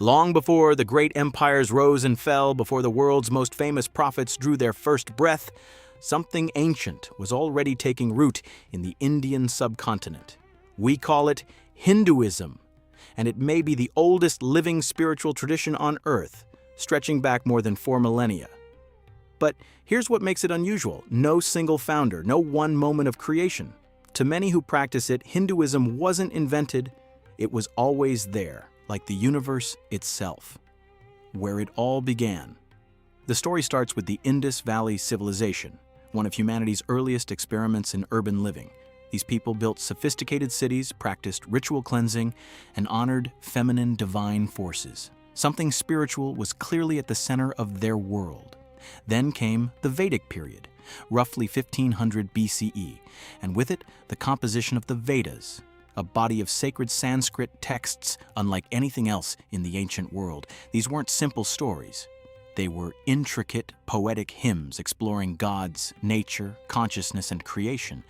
Long before the great empires rose and fell, before the world's most famous prophets drew their first breath, something ancient was already taking root in the Indian subcontinent. We call it Hinduism, and it may be the oldest living spiritual tradition on Earth, stretching back more than 4 millennia. But here's what makes it unusual. No single founder, no one moment of creation. To many who practice it, Hinduism wasn't invented, it was always there, like the universe itself, where it all began. The story starts with the Indus Valley Civilization, one of humanity's earliest experiments in urban living. These people built sophisticated cities, practiced ritual cleansing, and honored feminine divine forces. Something spiritual was clearly at the center of their world. Then came the Vedic period, roughly 1500 BCE, and with it, the composition of the Vedas, a body of sacred Sanskrit texts unlike anything else in the ancient world. These weren't simple stories. They were intricate, poetic hymns exploring gods, nature, consciousness, and creation.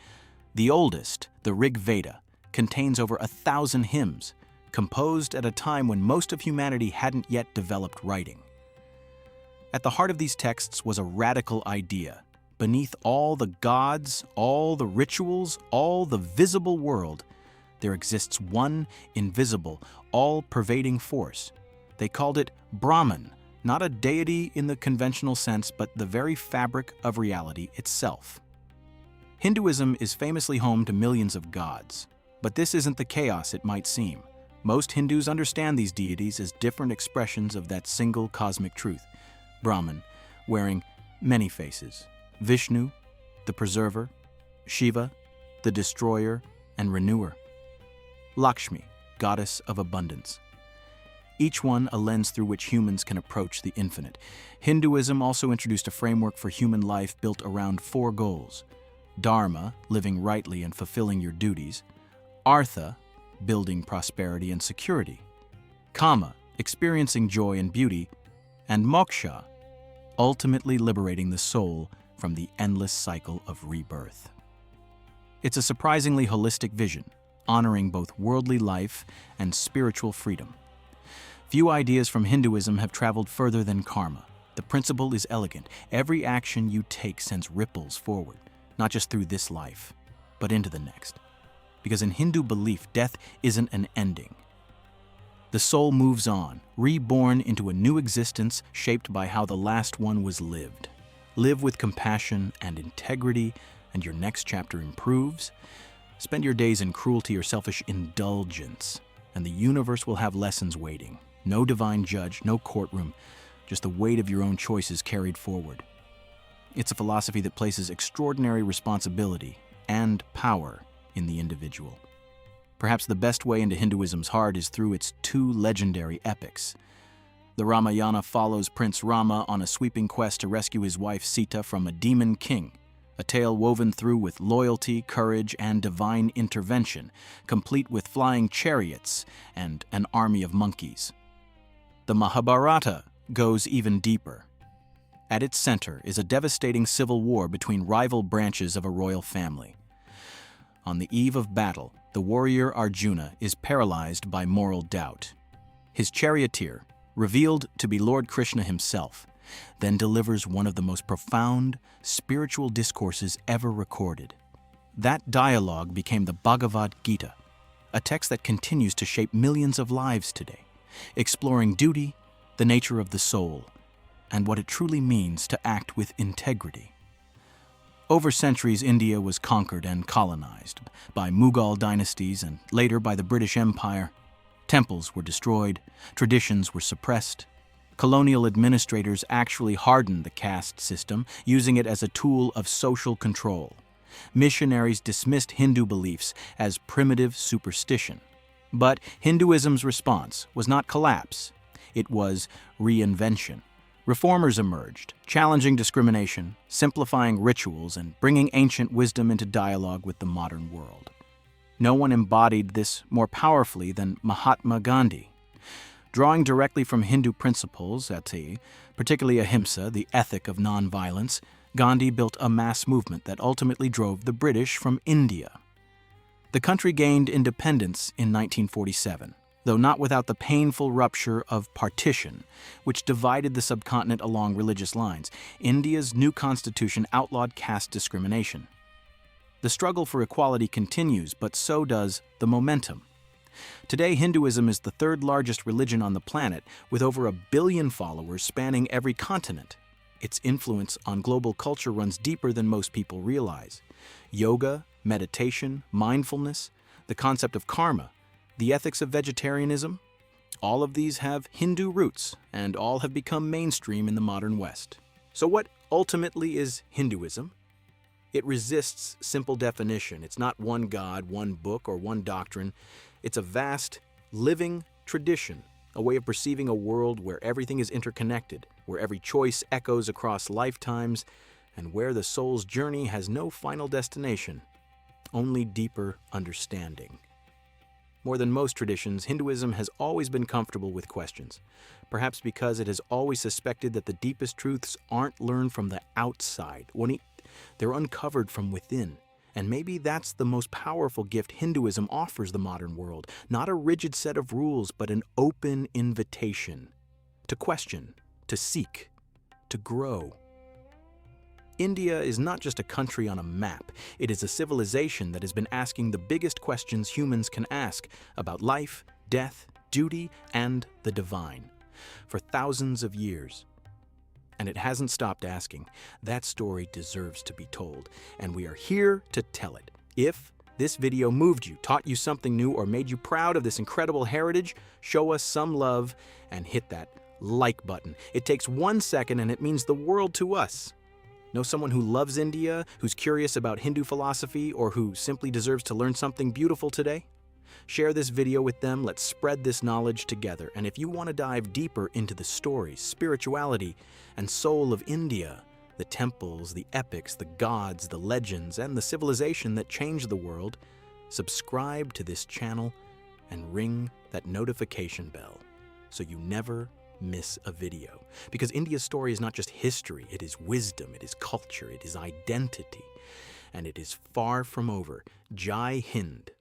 The oldest, the Rig Veda, contains over 1,000 hymns, composed at a time when most of humanity hadn't yet developed writing. At the heart of these texts was a radical idea. Beneath all the gods, all the rituals, all the visible world, there exists one invisible, all-pervading force. They called it Brahman, not a deity in the conventional sense, but the very fabric of reality itself. Hinduism is famously home to millions of gods, but this isn't the chaos it might seem. Most Hindus understand these deities as different expressions of that single cosmic truth. Brahman, wearing many faces. Vishnu, the preserver. Shiva, the destroyer and renewer. Lakshmi, goddess of abundance. Each one a lens through which humans can approach the infinite. Hinduism also introduced a framework for human life built around 4 goals. Dharma, living rightly and fulfilling your duties. Artha, building prosperity and security. Kama, experiencing joy and beauty. And moksha, ultimately liberating the soul from the endless cycle of rebirth. It's a surprisingly holistic vision, honoring both worldly life and spiritual freedom. Few ideas from Hinduism have traveled further than karma. The principle is elegant. Every action you take sends ripples forward, not just through this life, but into the next. Because in Hindu belief, death isn't an ending. The soul moves on, reborn into a new existence shaped by how the last one was lived. Live with compassion and integrity, and your next chapter improves. Spend your days in cruelty or selfish indulgence, and the universe will have lessons waiting. No divine judge, no courtroom, just the weight of your own choices carried forward. It's a philosophy that places extraordinary responsibility and power in the individual. Perhaps the best way into Hinduism's heart is through its 2 legendary epics. The Ramayana follows Prince Rama on a sweeping quest to rescue his wife Sita from a demon king, a tale woven through with loyalty, courage, and divine intervention, complete with flying chariots and an army of monkeys. The Mahabharata goes even deeper. At its center is a devastating civil war between rival branches of a royal family. On the eve of battle, the warrior Arjuna is paralyzed by moral doubt. His charioteer, revealed to be Lord Krishna himself, then delivers one of the most profound spiritual discourses ever recorded. That dialogue became the Bhagavad Gita, a text that continues to shape millions of lives today, exploring duty, the nature of the soul, and what it truly means to act with integrity. Over centuries, India was conquered and colonized by Mughal dynasties and later by the British Empire. Temples were destroyed, traditions were suppressed. Colonial administrators actually hardened the caste system, using it as a tool of social control. Missionaries dismissed Hindu beliefs as primitive superstition. But Hinduism's response was not collapse, it was reinvention. Reformers emerged, challenging discrimination, simplifying rituals, and bringing ancient wisdom into dialogue with the modern world. No one embodied this more powerfully than Mahatma Gandhi. Drawing directly from Hindu principles, particularly ahimsa, the ethic of nonviolence, Gandhi built a mass movement that ultimately drove the British from India. The country gained independence in 1947, though not without the painful rupture of partition, which divided the subcontinent along religious lines. India's new constitution outlawed caste discrimination. The struggle for equality continues, but so does the momentum. Today, Hinduism is the third largest religion on the planet, with over 1 billion followers spanning every continent. Its influence on global culture runs deeper than most people realize. Yoga, meditation, mindfulness, the concept of karma, the ethics of vegetarianism, all of these have Hindu roots, and all have become mainstream in the modern West. So what ultimately is Hinduism? It resists simple definition. It's not one god, one book, or one doctrine. It's a vast, living tradition, a way of perceiving a world where everything is interconnected, where every choice echoes across lifetimes, and where the soul's journey has no final destination, only deeper understanding. More than most traditions, Hinduism has always been comfortable with questions, perhaps because it has always suspected that the deepest truths aren't learned from the outside. They're uncovered from within. And maybe that's the most powerful gift Hinduism offers the modern world. Not a rigid set of rules, but an open invitation to question, to seek, to grow. India is not just a country on a map. It is a civilization that has been asking the biggest questions humans can ask about life, death, duty, and the divine for thousands of years. And it hasn't stopped asking. That story deserves to be told, and we are here to tell it. If this video moved you, taught you something new, or made you proud of this incredible heritage, show us some love and hit that like button. It takes 1 second and it means the world to us. Know someone who loves India, who's curious about Hindu philosophy, or who simply deserves to learn something beautiful today? Share this video with them. Let's spread this knowledge together. And if you want to dive deeper into the stories, spirituality, and soul of India, the temples, the epics, the gods, the legends, and the civilization that changed the world, subscribe to this channel and ring that notification bell so you never miss a video. Because India's story is not just history, it is wisdom, it is culture, it is identity, and it is far from over. Jai Hind.